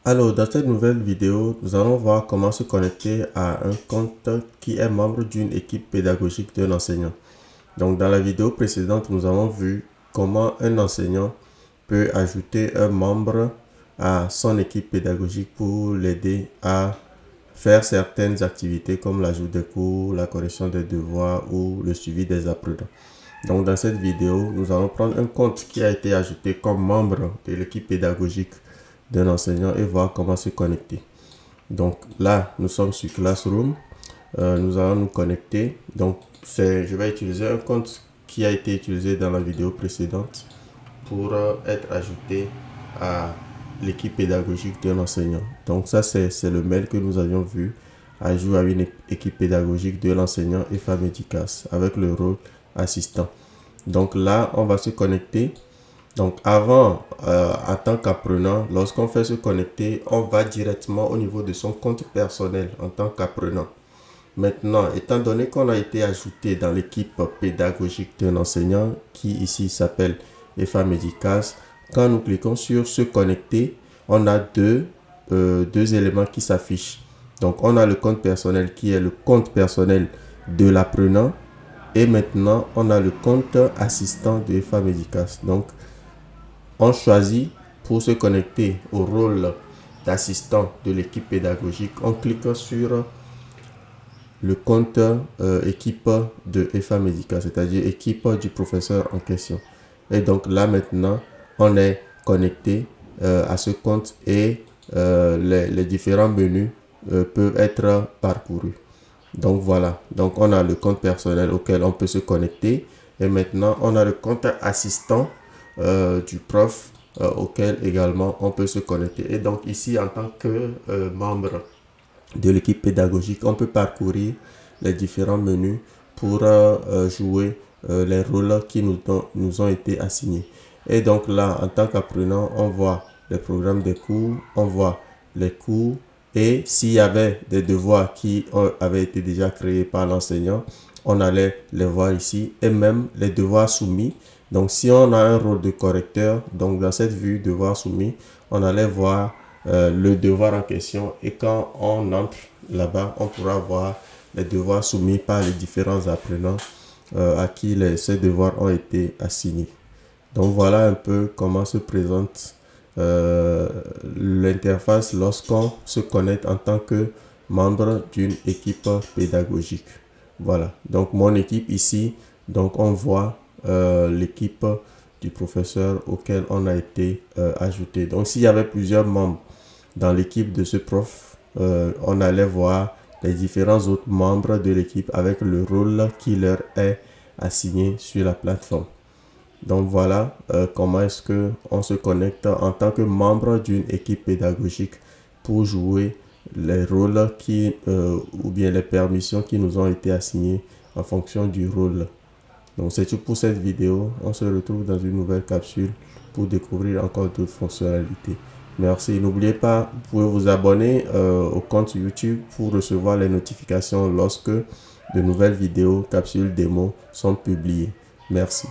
Alors, dans cette nouvelle vidéo, nous allons voir comment se connecter à un compte qui est membre d'une équipe pédagogique d'un enseignant. Donc, dans la vidéo précédente, nous avons vu comment un enseignant peut ajouter un membre à son équipe pédagogique pour l'aider à faire certaines activités comme l'ajout des cours, la correction des devoirs ou le suivi des apprenants. Donc, dans cette vidéo, nous allons prendre un compte qui a été ajouté comme membre de l'équipe pédagogique d'un enseignant et voir comment se connecter. Donc là, nous sommes sur Classroom. Nous allons nous connecter. Donc, je vais utiliser un compte qui a été utilisé dans la vidéo précédente pour être ajouté à l'équipe pédagogique d'un enseignant. Donc ça, c'est le mail que nous avions vu, ajout à une équipe pédagogique de l'enseignant EFA Medicas avec le rôle assistant. Donc là, on va se connecter. Donc avant, en tant qu'apprenant, lorsqu'on fait se connecter, on va directement au niveau de son compte personnel en tant qu'apprenant. Maintenant, étant donné qu'on a été ajouté dans l'équipe pédagogique d'un enseignant qui ici s'appelle EFA Medicas, quand nous cliquons sur se connecter, on a deux éléments qui s'affichent. Donc on a le compte personnel qui est le compte personnel de l'apprenant et maintenant on a le compte assistant de EFA Medicas. Donc on choisit pour se connecter au rôle d'assistant de l'équipe pédagogique. On clique sur le compte équipe de EFA Medicas, c'est-à-dire équipe du professeur en question. Et donc là maintenant, on est connecté à ce compte et les différents menus peuvent être parcourus. Donc voilà, donc on a le compte personnel auquel on peut se connecter et maintenant on a le compte assistant du prof auquel également on peut se connecter. Et donc ici, en tant que membre de l'équipe pédagogique, on peut parcourir les différents menus pour jouer les rôles qui nous ont été assignés. Et donc là, en tant qu'apprenant, on voit les programmes des cours, on voit les cours et s'il y avait des devoirs qui avaient été déjà créés par l'enseignant, on allait les voir ici et même les devoirs soumis. Donc, si on a un rôle de correcteur, donc dans cette vue devoir soumis, on allait voir le devoir en question et quand on entre là-bas, on pourra voir les devoirs soumis par les différents apprenants à qui ces devoirs ont été assignés. Donc, voilà un peu comment se présente l'interface lorsqu'on se connecte en tant que membre d'une équipe pédagogique. Voilà, donc mon équipe ici, donc on voit l'équipe du professeur auquel on a été ajouté. Donc s'il y avait plusieurs membres dans l'équipe de ce prof, on allait voir les différents autres membres de l'équipe avec le rôle qui leur est assigné sur la plateforme. Donc voilà comment est-ce que on se connecte en tant que membre d'une équipe pédagogique pour jouer les rôles ou bien les permissions qui nous ont été assignées en fonction du rôle. Donc c'est tout pour cette vidéo. On se retrouve dans une nouvelle capsule pour découvrir encore d'autres fonctionnalités. Merci. N'oubliez pas, vous pouvez vous abonner au compte YouTube pour recevoir les notifications lorsque de nouvelles vidéos, capsules, démos sont publiées. Merci.